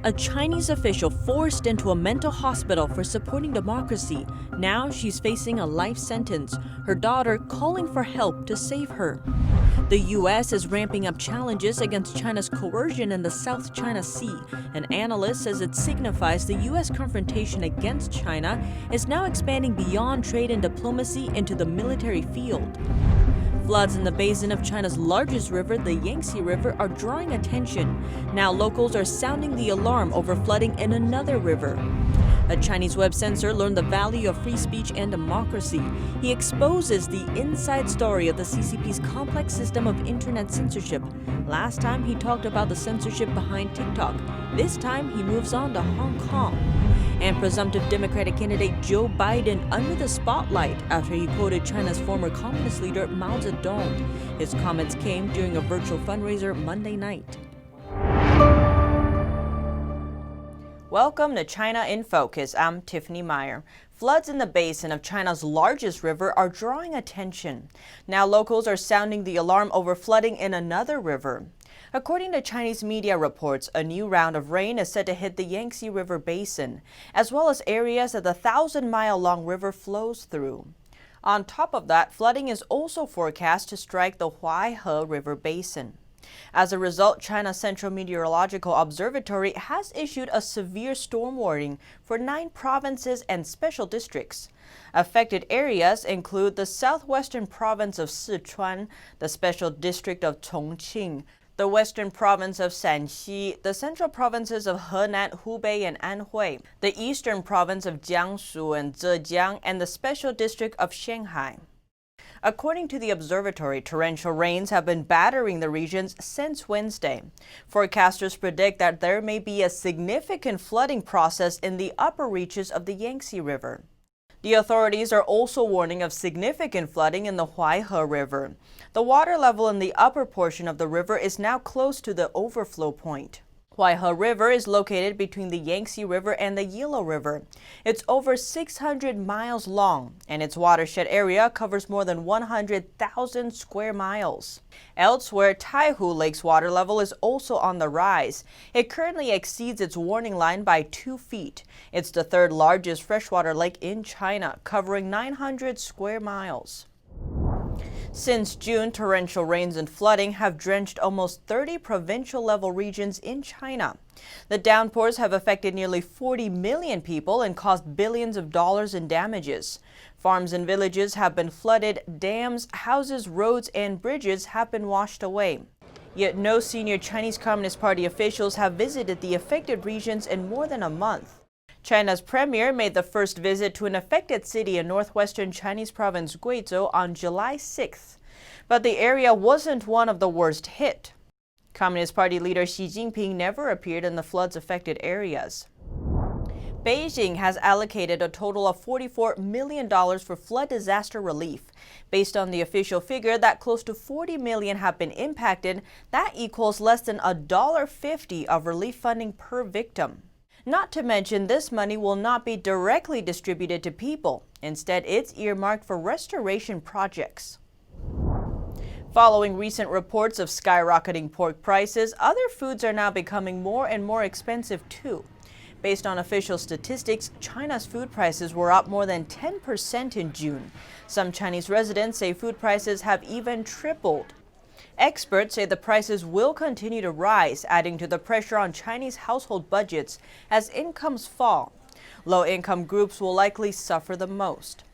A Chinese official forced into a mental hospital for supporting democracy. Now she's facing a life sentence. Her daughter calling for help to save her. The U.S. is ramping up challenges against China's coercion in the South China Sea. An analyst says it signifies the U.S. confrontation against China is now expanding beyond trade and diplomacy into the military field. Floods in the basin of China's largest river, the Yangtze River, are drawing attention. Now locals are sounding the alarm over flooding in another river. A Chinese web censor learned the value of free speech and democracy. He exposes the inside story of the CCP's complex system of internet censorship. Last time he talked about the censorship behind TikTok. This time he moves on to Hong Kong. And presumptive Democratic candidate Joe Biden under the spotlight after he quoted China's former communist leader Mao Zedong. His comments came during a virtual fundraiser Monday night. Welcome to China in Focus. I'm Tiffany Meyer. Floods in the basin of China's largest river are drawing attention. Now locals are sounding the alarm over flooding in another river. According to Chinese media reports, a new round of rain is set to hit the Yangtze River basin, as well as areas that the 1,000-mile-long river flows through. On top of that, flooding is also forecast to strike the Huawei River basin. As a result, China's Central Meteorological Observatory has issued a severe storm warning for 9 provinces and special districts. Affected areas include the southwestern province of Sichuan, the special district of Chongqing, the western province of Shanxi, the central provinces of Henan, Hubei, and Anhui, the eastern province of Jiangsu and Zhejiang, and the special district of Shanghai. According to the observatory, torrential rains have been battering the regions since Wednesday. Forecasters predict that there may be a significant flooding process in the upper reaches of the Yangtze River. The authorities are also warning of significant flooding in the Huaihe River. The water level in the upper portion of the river is now close to the overflow point. Huaihe River is located between the Yangtze River and the Yellow River. It's over 600 miles long, and its watershed area covers more than 100,000 square miles. Elsewhere, Taihu Lake's water level is also on the rise. It currently exceeds its warning line by 2 feet. It's the third largest freshwater lake in China, covering 900 square miles. Since June, torrential rains and flooding have drenched almost 30 provincial-level regions in China. The downpours have affected nearly 40 million people and caused billions of dollars in damages. Farms and villages have been flooded, dams, houses, roads, and bridges have been washed away. Yet no senior Chinese Communist Party officials have visited the affected regions in more than a month. China's premier made the first visit to an affected city in northwestern Chinese province Guizhou on July 6th. But the area wasn't one of the worst hit. Communist Party leader Xi Jinping never appeared in the floods-affected areas. Beijing has allocated a total of $44 million for flood disaster relief. Based on the official figure that close to 40 million have been impacted, that equals less than $1.50 of relief funding per victim. Not to mention, this money will not be directly distributed to people. Instead, it's earmarked for restoration projects. Following recent reports of skyrocketing pork prices, other foods are now becoming more and more expensive too. Based on official statistics, China's food prices were up more than 10% in June. Some Chinese residents say food prices have even tripled. Experts say the prices will continue to rise, adding to the pressure on Chinese household budgets as incomes fall. Low-income groups will likely suffer the most.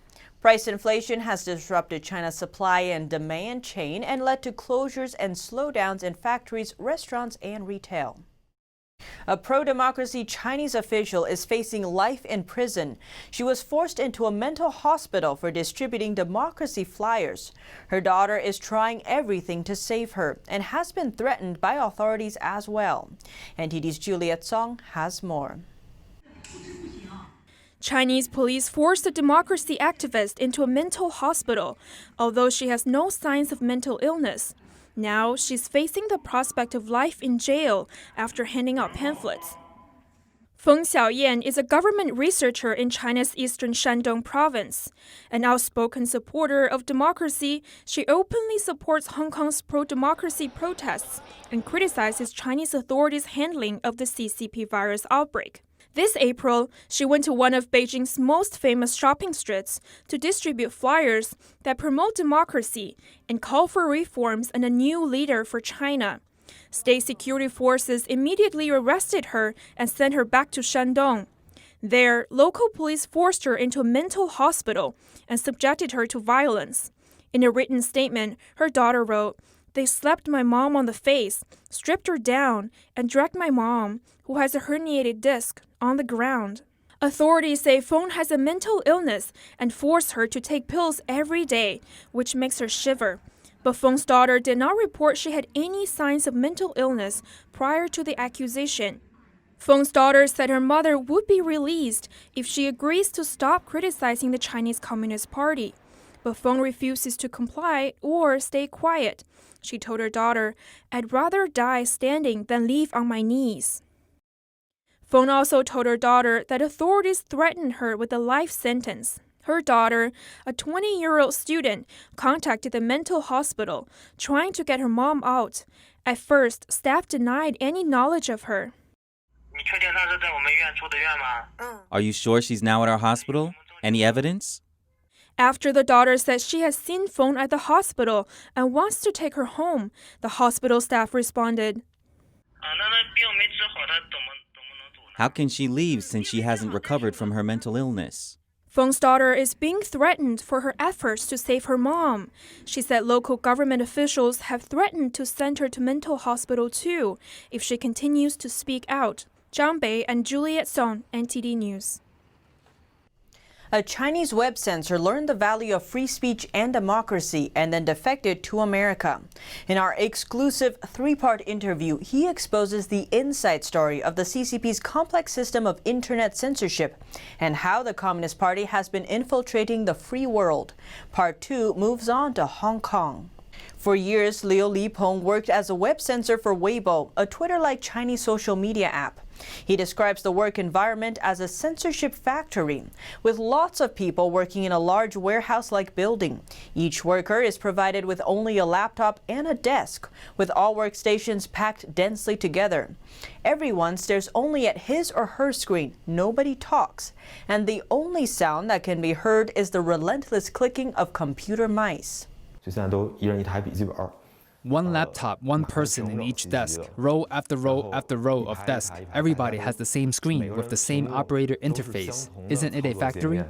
Price inflation has disrupted China's supply and demand chain and led to closures and slowdowns in factories, restaurants, and retail. A pro-democracy Chinese official is facing life in prison. She was forced into a mental hospital for distributing democracy flyers. Her daughter is trying everything to save her and has been threatened by authorities as well. NTD's Juliet Song has more. Chinese police forced a democracy activist into a mental hospital, although she has no signs of mental illness. Now she's facing the prospect of life in jail after handing out pamphlets. Feng Xiaoyan is a government researcher in China's eastern Shandong province. An outspoken supporter of democracy, she openly supports Hong Kong's pro-democracy protests and criticizes Chinese authorities' handling of the CCP virus outbreak. This April, she went to one of Beijing's most famous shopping streets to distribute flyers that promote democracy and call for reforms and a new leader for China. State security forces immediately arrested her and sent her back to Shandong. There, local police forced her into a mental hospital and subjected her to violence. In a written statement, her daughter wrote, "They slapped my mom on the face, stripped her down, and dragged my mom, who has a herniated disc, on the ground." Authorities say Feng has a mental illness and force her to take pills every day, which makes her shiver. But Feng's daughter did not report she had any signs of mental illness prior to the accusation. Feng's daughter said her mother would be released if she agrees to stop criticizing the Chinese Communist Party. But Feng refuses to comply or stay quiet. She told her daughter, "I'd rather die standing than leave on my knees." Feng also told her daughter that authorities threatened her with a life sentence. Her daughter, a 20-year-old student, contacted the mental hospital, trying to get her mom out. At first, staff denied any knowledge of her. Are you sure she's now at our hospital? Any evidence? After the daughter said she has seen Feng at the hospital and wants to take her home, the hospital staff responded, How can she leave since she hasn't recovered from her mental illness? Feng's daughter is being threatened for her efforts to save her mom. She said local government officials have threatened to send her to mental hospital too if she continues to speak out. Zhang Bei and Juliet Song, NTD News. A Chinese web censor learned the value of free speech and democracy and then defected to America. In our exclusive three-part interview, he exposes the inside story of the CCP's complex system of internet censorship and how the Communist Party has been infiltrating the free world. Part 2 moves on to Hong Kong. For years, Liu Lipeng worked as a web censor for Weibo, a Twitter-like Chinese social media app. He describes the work environment as a censorship factory, with lots of people working in a large warehouse-like building. Each worker is provided with only a laptop and a desk, with all workstations packed densely together. Everyone stares only at his or her screen. Nobody talks. And the only sound that can be heard is the relentless clicking of computer mice. One laptop, one person in each desk, row after row after row of desks. Everybody has the same screen with the same operator interface. Isn't it a factory?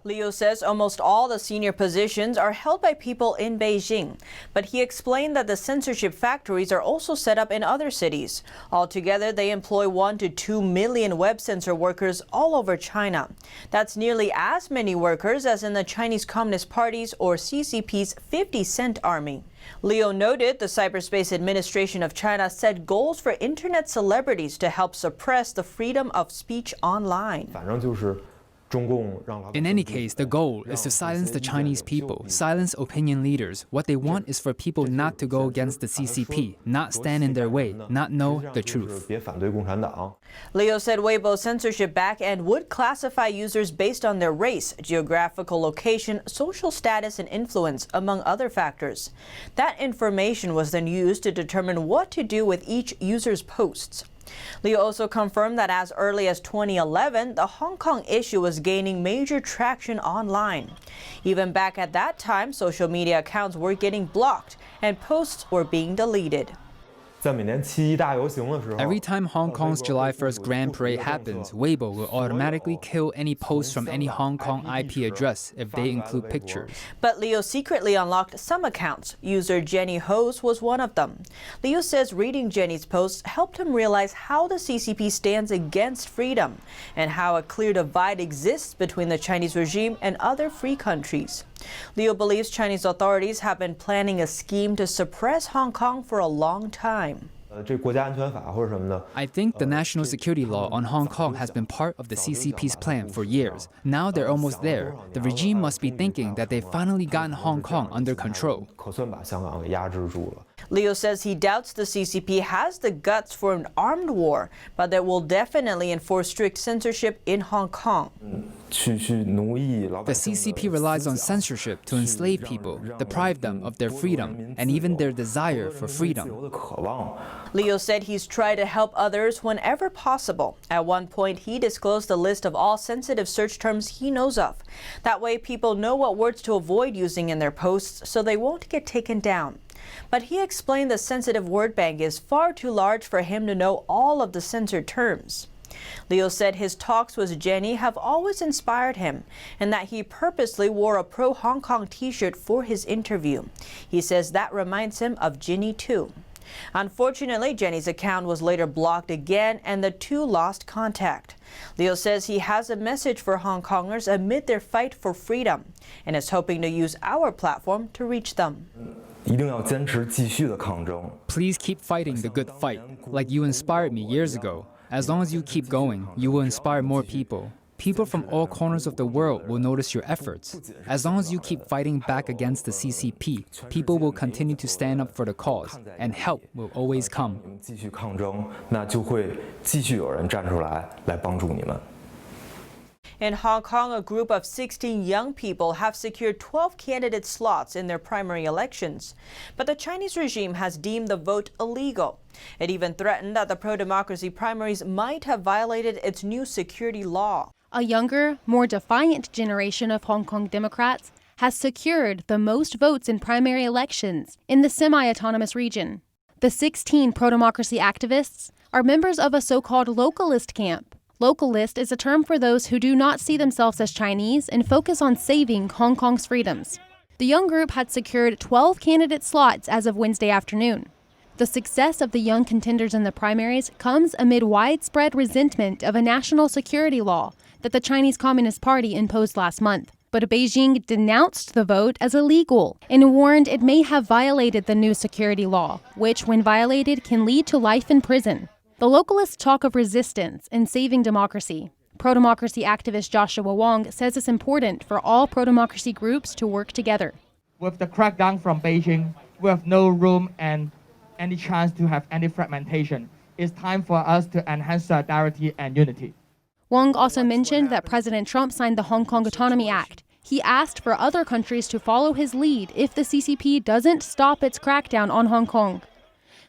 Liu says almost all the senior positions are held by people in Beijing, but he explained that the censorship factories are also set up in other cities. Altogether, they employ 1 to 2 million web censor workers all over China. That's nearly as many workers as in the Chinese Communist Party's or CCP's 50-cent army. Liu noted the Cyberspace Administration of China set goals for internet celebrities to help suppress the freedom of speech online. In any case, the goal is to silence the Chinese people, silence opinion leaders. What they want is for people not to go against the CCP, not stand in their way, not know the truth. Liu said Weibo's censorship backend would classify users based on their race, geographical location, social status, and influence, among other factors. That information was then used to determine what to do with each user's posts. Liu also confirmed that as early as 2011, the Hong Kong issue was gaining major traction online. Even back at that time, social media accounts were getting blocked and posts were being deleted. Every time Hong Kong's July 1st Grand Parade happens, Weibo will automatically kill any posts from any Hong Kong IP address if they include pictures. But Liu secretly unlocked some accounts. User Jenny Hose was one of them. Liu says reading Jenny's posts helped him realize how the CCP stands against freedom and how a clear divide exists between the Chinese regime and other free countries. Liu believes Chinese authorities have been planning a scheme to suppress Hong Kong for a long time. I think the national security law on Hong Kong has been part of the CCP's plan for years. Now they're almost there. The regime must be thinking that they've finally gotten Hong Kong under control. Liu says he doubts the CCP has the guts for an armed war, but that will definitely enforce strict censorship in Hong Kong. The CCP relies on censorship to enslave people, deprive them of their freedom, and even their desire for freedom. Liu said he's tried to help others whenever possible. At one point, he disclosed a list of all sensitive search terms he knows of. That way, people know what words to avoid using in their posts so they won't get taken down. But he explained the sensitive word bank is far too large for him to know all of the censored terms. Liu said his talks with Jenny have always inspired him and that he purposely wore a pro-Hong Kong t-shirt for his interview. He says that reminds him of Jenny too. Unfortunately, Jenny's account was later blocked again and the two lost contact. Liu says he has a message for Hong Kongers amid their fight for freedom and is hoping to use our platform to reach them. Please keep fighting the good fight, like you inspired me years ago. As long as you keep going, you will inspire more people. People from all corners of the world will notice your efforts. As long as you keep fighting back against the CCP, people will continue to stand up for the cause, and help will always come. In Hong Kong, a group of 16 young people have secured 12 candidate slots in their primary elections. But the Chinese regime has deemed the vote illegal. It even threatened that the pro-democracy primaries might have violated its new security law. A younger, more defiant generation of Hong Kong Democrats has secured the most votes in primary elections in the semi-autonomous region. The 16 pro-democracy activists are members of a so-called localist camp. Localist is a term for those who do not see themselves as Chinese and focus on saving Hong Kong's freedoms. The young group had secured 12 candidate slots as of Wednesday afternoon. The success of the young contenders in the primaries comes amid widespread resentment of a national security law that the Chinese Communist Party imposed last month. But Beijing denounced the vote as illegal and warned it may have violated the new security law, which, when violated, can lead to life in prison. The localists talk of resistance and saving democracy. Pro-democracy activist Joshua Wong says it's important for all pro-democracy groups to work together. With the crackdown from Beijing, we have no room and any chance to have any fragmentation. It's time for us to enhance solidarity and unity. Wong also mentioned that President Trump signed the Hong Kong Autonomy Act. He asked for other countries to follow his lead if the CCP doesn't stop its crackdown on Hong Kong.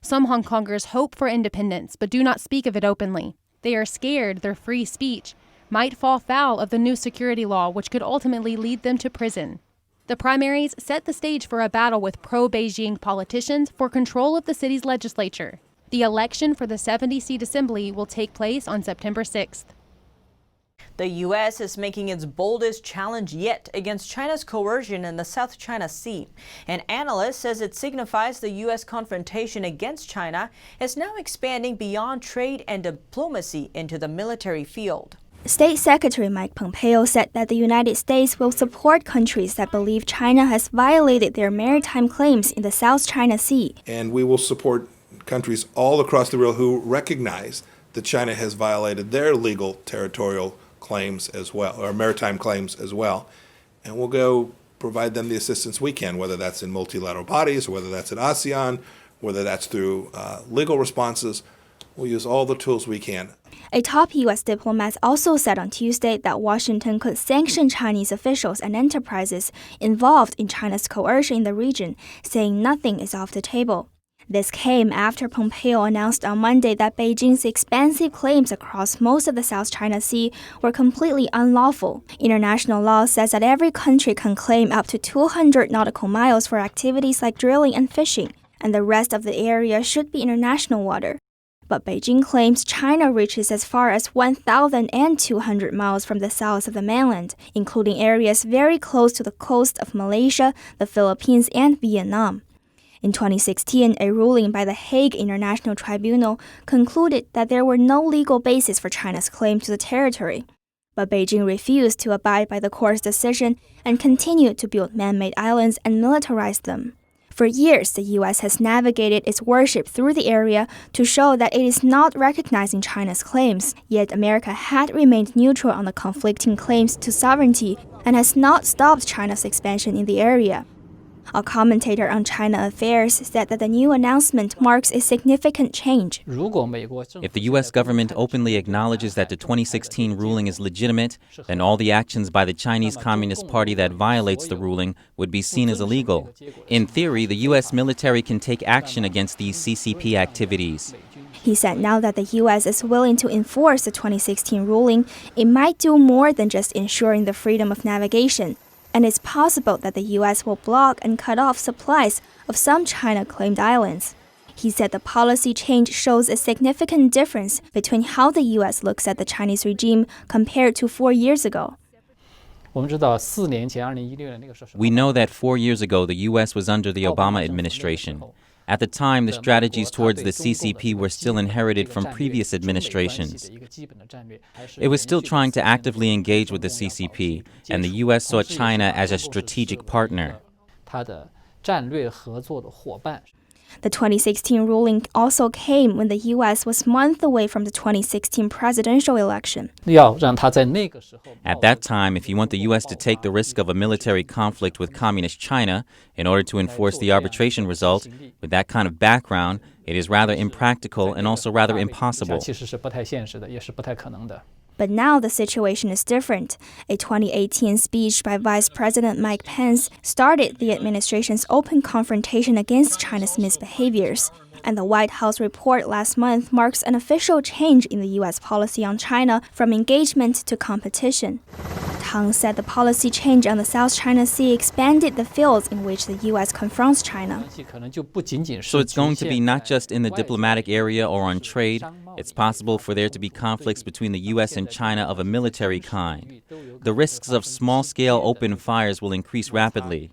Some Hong Kongers hope for independence but do not speak of it openly. They are scared their free speech might fall foul of the new security law, which could ultimately lead them to prison. The primaries set the stage for a battle with pro-Beijing politicians for control of the city's legislature. The election for the 70-seat assembly will take place on September 6th. The U.S. is making its boldest challenge yet against China's coercion in the South China Sea. An analyst says it signifies the U.S. confrontation against China is now expanding beyond trade and diplomacy into the military field. State Secretary Mike Pompeo said that the United States will support countries that believe China has violated their maritime claims in the South China Sea. And we will support countries all across the world who recognize that China has violated their legal territorial claims as well, or maritime claims as well. And we'll go provide them the assistance we can, whether that's in multilateral bodies, or whether that's in ASEAN, whether that's through legal responses. We'll use all the tools we can. A top U.S. diplomat also said on Tuesday that Washington could sanction Chinese officials and enterprises involved in China's coercion in the region, saying nothing is off the table. This came after Pompeo announced on Monday that Beijing's expansive claims across most of the South China Sea were completely unlawful. International law says that every country can claim up to 200 nautical miles for activities like drilling and fishing, and the rest of the area should be international water. But Beijing claims China reaches as far as 1,200 miles from the south of the mainland, including areas very close to the coast of Malaysia, the Philippines, and Vietnam. In 2016, a ruling by the Hague International Tribunal concluded that there were no legal basis for China's claim to the territory. But Beijing refused to abide by the court's decision and continued to build man-made islands and militarize them. For years, the U.S. has navigated its warship through the area to show that it is not recognizing China's claims, yet America had remained neutral on the conflicting claims to sovereignty and has not stopped China's expansion in the area. A commentator on China affairs said that the new announcement marks a significant change. If the U.S. government openly acknowledges that the 2016 ruling is legitimate, then all the actions by the Chinese Communist Party that violates the ruling would be seen as illegal. In theory, the U.S. military can take action against these CCP activities. He said now that the U.S. is willing to enforce the 2016 ruling, it might do more than just ensuring the freedom of navigation. And it's possible that the U.S. will block and cut off supplies of some China-claimed islands. He said the policy change shows a significant difference between how the U.S. looks at the Chinese regime compared to 4 years ago. We know that 4 years ago the U.S. was under the Obama administration. At the time, the strategies towards the CCP were still inherited from previous administrations. It was still trying to actively engage with the CCP, and the U.S. saw China as a strategic partner. The 2016 ruling also came when the U.S. was months away from the 2016 presidential election. At that time, if you want the U.S. to take the risk of a military conflict with Communist China in order to enforce the arbitration result, with that kind of background, it is rather impractical and also rather impossible. But now the situation is different. A 2018 speech by Vice President Mike Pence started the administration's open confrontation against China's misbehaviors. And the White House report last month marks an official change in the U.S. policy on China from engagement to competition. Tang said the policy change on the South China Sea expanded the fields in which the U.S. confronts China. So it's going to be not just in the diplomatic area or on trade. It's possible for there to be conflicts between the U.S. and China of a military kind. The risks of small-scale open fires will increase rapidly.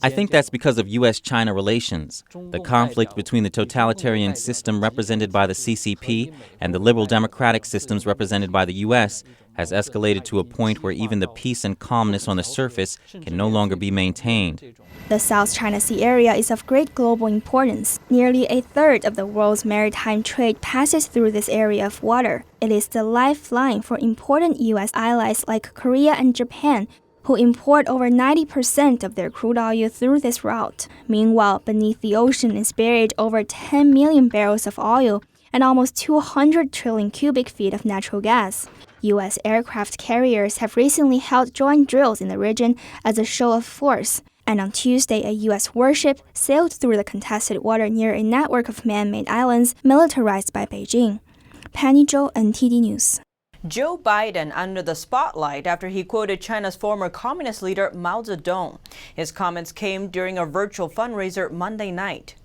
I think that's because of U.S.-China relations. The conflict between the totalitarian system represented by the CCP and the liberal democratic systems represented by the U.S. has escalated to a point where even the peace and calmness on the surface can no longer be maintained. The South China Sea area is of great global importance. Nearly a third of the world's maritime trade passes through this area of water. It is the lifeline for important U.S. allies like Korea and Japan, who import over 90% of their crude oil through this route. Meanwhile, beneath the ocean is buried over 10 million barrels of oil and almost 200 trillion cubic feet of natural gas. U.S. aircraft carriers have recently held joint drills in the region as a show of force. And on Tuesday, a U.S. warship sailed through the contested water near a network of man-made islands militarized by Beijing. Penny Zhou, NTD News. Joe Biden under the spotlight after he quoted China's former communist leader Mao Zedong. His comments came during a virtual fundraiser Monday night.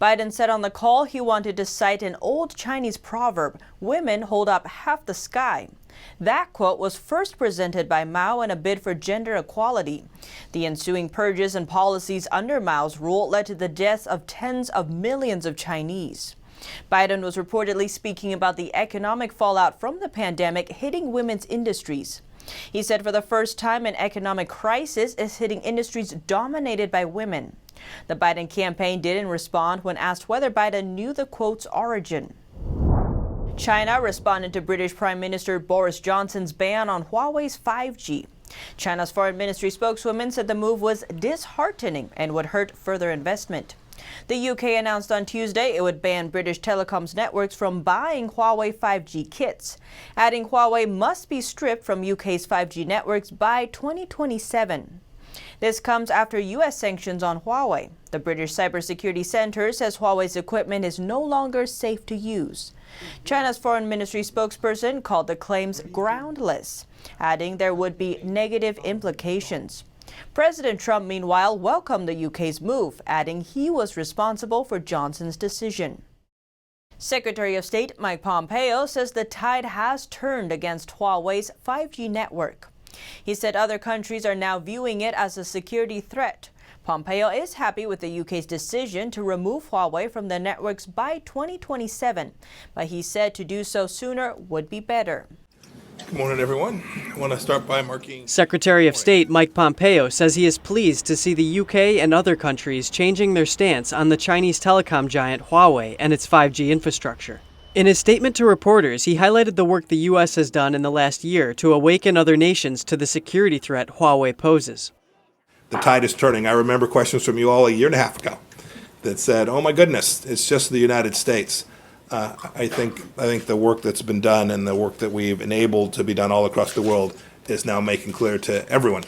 Biden said on the call he wanted to cite an old Chinese proverb, "Women hold up half the sky." That quote was first presented by Mao in a bid for gender equality. The ensuing purges and policies under Mao's rule led to the deaths of tens of millions of Chinese. Biden was reportedly speaking about the economic fallout from the pandemic hitting women's industries. He said for the first time an economic crisis is hitting industries dominated by women. The Biden campaign didn't respond when asked whether Biden knew the quote's origin. China responded to British Prime Minister Boris Johnson's ban on Huawei's 5G. China's foreign ministry spokeswoman said the move was disheartening and would hurt further investment. The UK announced on Tuesday it would ban British telecoms networks from buying Huawei 5G kits, adding Huawei must be stripped from UK's 5G networks by 2027. This comes after U.S. sanctions on Huawei. The British Cybersecurity Center says Huawei's equipment is no longer safe to use. China's foreign ministry spokesperson called the claims groundless, adding there would be negative implications. President Trump, meanwhile, welcomed the UK's move, adding he was responsible for Johnson's decision. Secretary of State Mike Pompeo says the tide has turned against Huawei's 5G network. He said other countries are now viewing it as a security threat. Pompeo is happy with the UK's decision to remove Huawei from the networks by 2027, but he said to do so sooner would be better. Good morning, everyone. I want to start by marking... Secretary of State Mike Pompeo says he is pleased to see the UK and other countries changing their stance on the Chinese telecom giant Huawei and its 5G infrastructure. In his statement to reporters, he highlighted the work the U.S. has done in the last year to awaken other nations to the security threat Huawei poses. The tide is turning. I remember questions from you all a year and a half ago that said, oh my goodness, it's just the United States. I think the work that's been done and the work that we've enabled to be done all across the world is now making clear to everyone,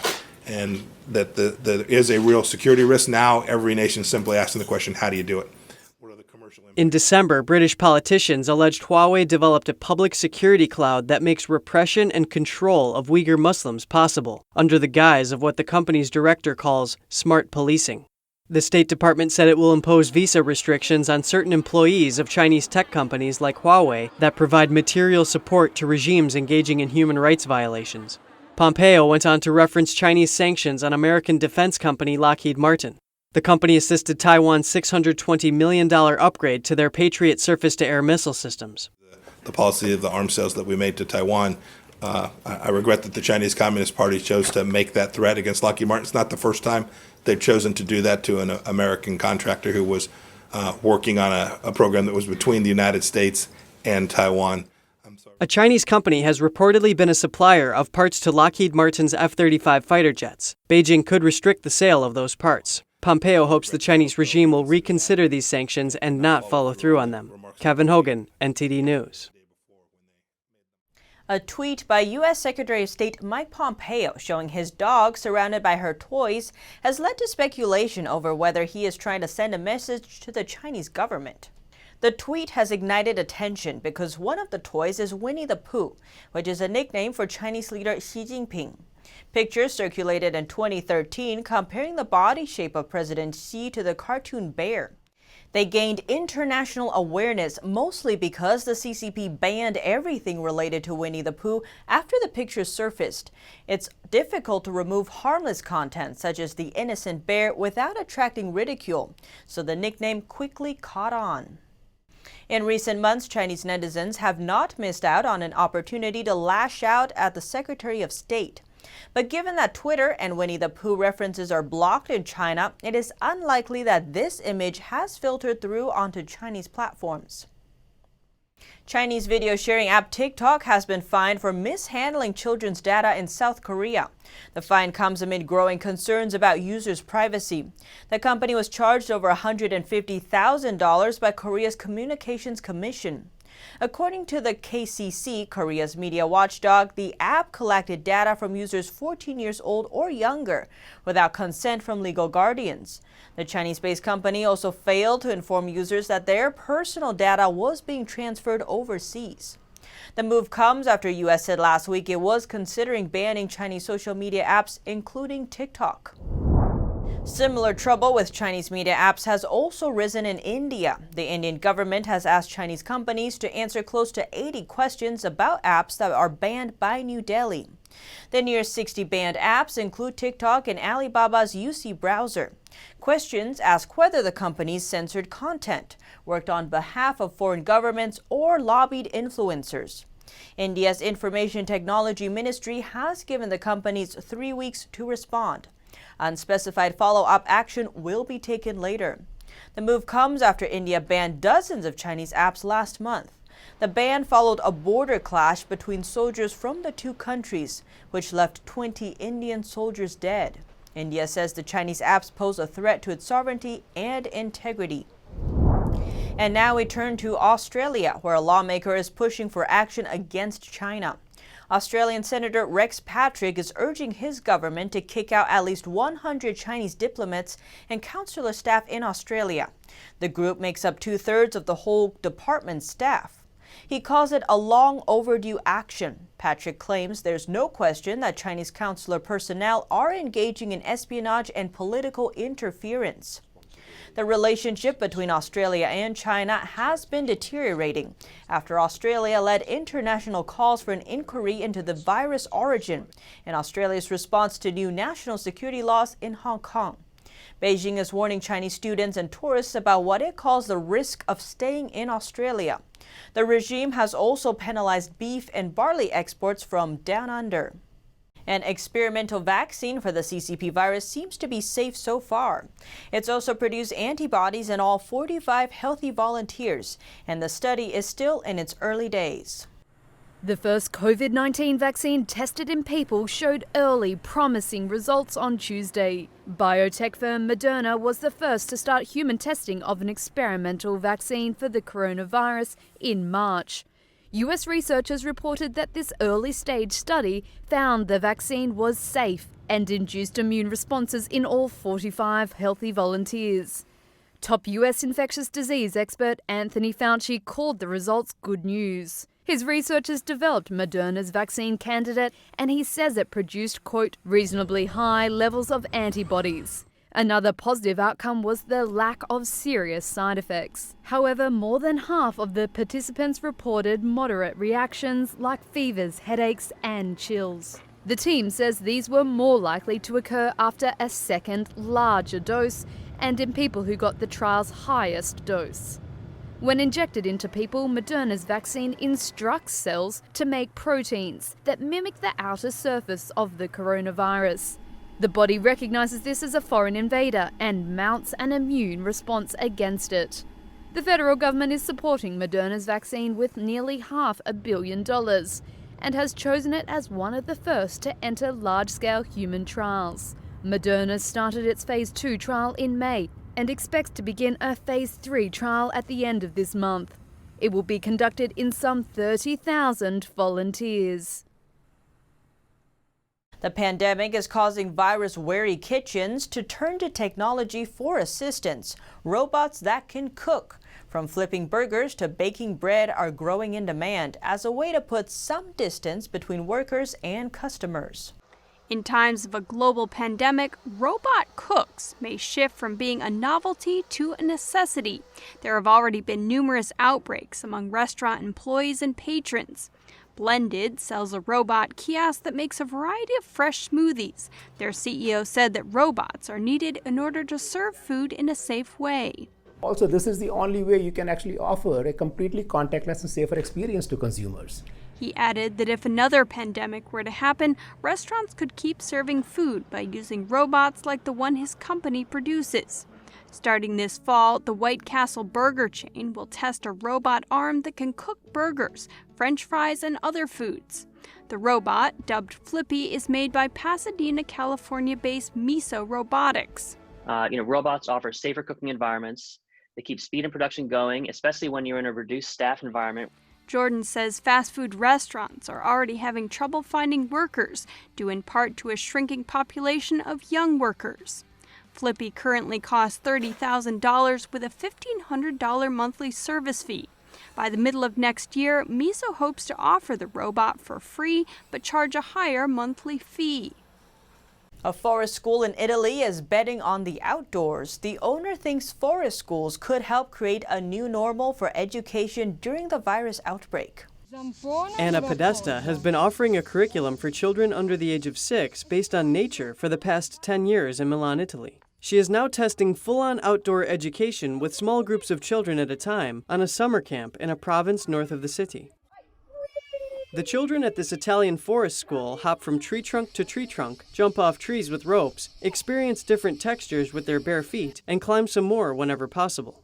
and that there is a real security risk. Now every nation is simply asking the question, how do you do it? What are the commercial impacts? In December, British politicians alleged Huawei developed a public security cloud that makes repression and control of Uyghur Muslims possible, under the guise of what the company's director calls smart policing. The State Department said it will impose visa restrictions on certain employees of Chinese tech companies like Huawei that provide material support to regimes engaging in human rights violations. Pompeo went on to reference Chinese sanctions on American defense company Lockheed Martin. The company assisted Taiwan's $620 million upgrade to their Patriot surface-to-air missile systems. The policy of the arms sales that we made to Taiwan, I regret that the Chinese Communist Party chose to make that threat against Lockheed Martin. It's not the first time they've chosen to do that to an American contractor who was working on a program that was between the United States and Taiwan. A Chinese company has reportedly been a supplier of parts to Lockheed Martin's F-35 fighter jets. Beijing could restrict the sale of those parts. Pompeo hopes the Chinese regime will reconsider these sanctions and not follow through on them. Kevin Hogan, NTD News. A tweet by U.S. Secretary of State Mike Pompeo showing his dog surrounded by her toys has led to speculation over whether he is trying to send a message to the Chinese government. The tweet has ignited attention because one of the toys is Winnie the Pooh, which is a nickname for Chinese leader Xi Jinping. Pictures circulated in 2013 comparing the body shape of President Xi to the cartoon bear. They gained international awareness mostly because the CCP banned everything related to Winnie the Pooh after the pictures surfaced. It's difficult to remove harmless content such as the innocent bear without attracting ridicule, so the nickname quickly caught on. In recent months, Chinese netizens have not missed out on an opportunity to lash out at the Secretary of State. But given that Twitter and Winnie the Pooh references are blocked in China, it is unlikely that this image has filtered through onto Chinese platforms. Chinese video sharing app TikTok has been fined for mishandling children's data in South Korea. The fine comes amid growing concerns about users' privacy. The company was charged over $150,000 by Korea's Communications Commission. According to the KCC, Korea's media watchdog, the app collected data from users 14 years old or younger without consent from legal guardians. The Chinese-based company also failed to inform users that their personal data was being transferred overseas. The move comes after the U.S. said last week it was considering banning Chinese social media apps, including TikTok. Similar trouble with Chinese media apps has also risen in India. The Indian government has asked Chinese companies to answer close to 80 questions about apps that are banned by New Delhi. The near 60 banned apps include TikTok and Alibaba's UC browser. Questions ask whether the companies censored content, worked on behalf of foreign governments, or lobbied influencers. India's Information Technology Ministry has given the companies 3 weeks to respond. Unspecified follow-up action will be taken later. The move comes after India banned dozens of Chinese apps last month. The ban followed a border clash between soldiers from the two countries, which left 20 Indian soldiers dead. India says the Chinese apps pose a threat to its sovereignty and integrity. And now we turn to Australia, where a lawmaker is pushing for action against China. Australian Senator Rex Patrick is urging his government to kick out at least 100 Chinese diplomats and consular staff in Australia. The group makes up 2/3 of the whole department's staff. He calls it a long overdue action. Patrick claims there's no question that Chinese consular personnel are engaging in espionage and political interference. The relationship between Australia and China has been deteriorating after Australia led international calls for an inquiry into the virus origin and Australia's response to new national security laws in Hong Kong. Beijing is warning Chinese students and tourists about what it calls the risk of staying in Australia. The regime has also penalized beef and barley exports from down under. An experimental vaccine for the CCP virus seems to be safe so far. It's also produced antibodies in all 45 healthy volunteers, and the study is still in its early days. The first COVID-19 vaccine tested in people showed early, promising results on Tuesday. Biotech firm Moderna was the first to start human testing of an experimental vaccine for the coronavirus in March. US researchers reported that this early-stage study found the vaccine was safe and induced immune responses in all 45 healthy volunteers. Top US infectious disease expert Anthony Fauci called the results good news. His researchers developed Moderna's vaccine candidate, and he says it produced, quote, reasonably high levels of antibodies. Another positive outcome was the lack of serious side effects. However, more than half of the participants reported moderate reactions like fevers, headaches, and chills. The team says these were more likely to occur after a second, larger dose and in people who got the trial's highest dose. When injected into people, Moderna's vaccine instructs cells to make proteins that mimic the outer surface of the coronavirus. The body recognizes this as a foreign invader and mounts an immune response against it. The federal government is supporting Moderna's vaccine with nearly $500 million and has chosen it as one of the first to enter large-scale human trials. Moderna started its Phase 2 trial in May and expects to begin a Phase 3 trial at the end of this month. It will be conducted in some 30,000 volunteers. The pandemic is causing virus-wary kitchens to turn to technology for assistance. Robots that can cook. From flipping burgers to baking bread are growing in demand as a way to put some distance between workers and customers. In times of a global pandemic, robot cooks may shift from being a novelty to a necessity. There have already been numerous outbreaks among restaurant employees and patrons. Blended sells a robot kiosk that makes a variety of fresh smoothies. Their CEO said that robots are needed in order to serve food in a safe way. Also, this is the only way you can actually offer a completely contactless and safer experience to consumers. He added that if another pandemic were to happen, restaurants could keep serving food by using robots like the one his company produces. Starting this fall, the White Castle burger chain will test a robot arm that can cook burgers, French fries, and other foods. The robot, dubbed Flippy, is made by Pasadena, California-based Miso Robotics. Robots offer safer cooking environments. They keep speed and production going, especially when you're in a reduced staff environment. Jordan says fast food restaurants are already having trouble finding workers, due in part to a shrinking population of young workers. Flippy currently costs $30,000 with a $1,500 monthly service fee. By the middle of next year, Miso hopes to offer the robot for free, but charge a higher monthly fee. A forest school in Italy is betting on the outdoors. The owner thinks forest schools could help create a new normal for education during the virus outbreak. Anna Podesta has been offering a curriculum for children under the age of 6 based on nature for the past 10 years in Milan, Italy. She is now testing full-on outdoor education with small groups of children at a time on a summer camp in a province north of the city. The children at this Italian forest school hop from tree trunk to tree trunk, jump off trees with ropes, experience different textures with their bare feet, and climb some more whenever possible.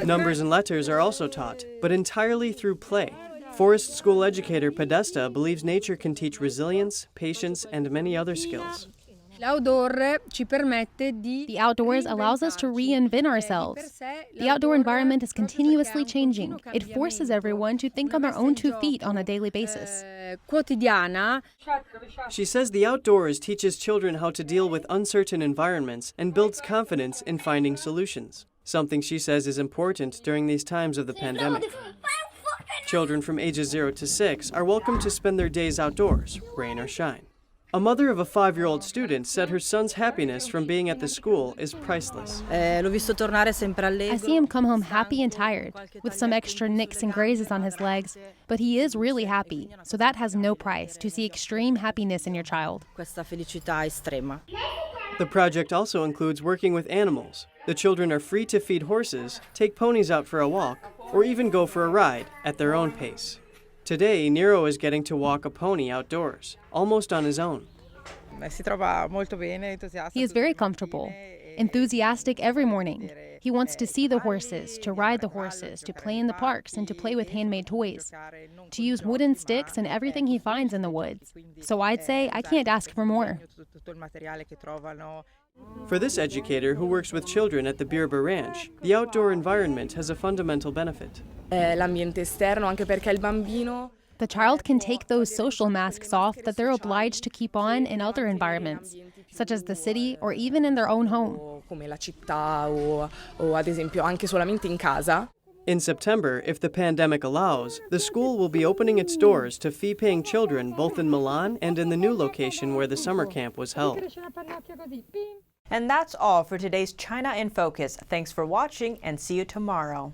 Numbers and letters are also taught, but entirely through play. Forest school educator Podesta believes nature can teach resilience, patience, and many other skills. The outdoors allows us to reinvent ourselves. The outdoor environment is continuously changing. It forces everyone to think on their own 2 feet on a daily basis. She says the outdoors teaches children how to deal with uncertain environments and builds confidence in finding solutions, something she says is important during these times of the pandemic. Children from ages 0 to 6 are welcome to spend their days outdoors, rain or shine. A mother of a 5-year-old student said her son's happiness from being at the school is priceless. I see him come home happy and tired, with some extra nicks and grazes on his legs, but he is really happy, so that has no price, to see extreme happiness in your child. The project also includes working with animals. The children are free to feed horses, take ponies out for a walk, or even go for a ride at their own pace. Today, Nero is getting to walk a pony outdoors, almost on his own. He is very comfortable, enthusiastic every morning. He wants to see the horses, to ride the horses, to play in the parks, and to play with handmade toys, to use wooden sticks and everything he finds in the woods. So I'd say I can't ask for more. For this educator who works with children at the Birba Ranch, the outdoor environment has a fundamental benefit. The child can take those social masks off that they're obliged to keep on in other environments, such as the city or even in their own home. In September, if the pandemic allows, the school will be opening its doors to fee-paying children both in Milan and in the new location where the summer camp was held. And that's all for today's China in Focus. Thanks for watching and see you tomorrow.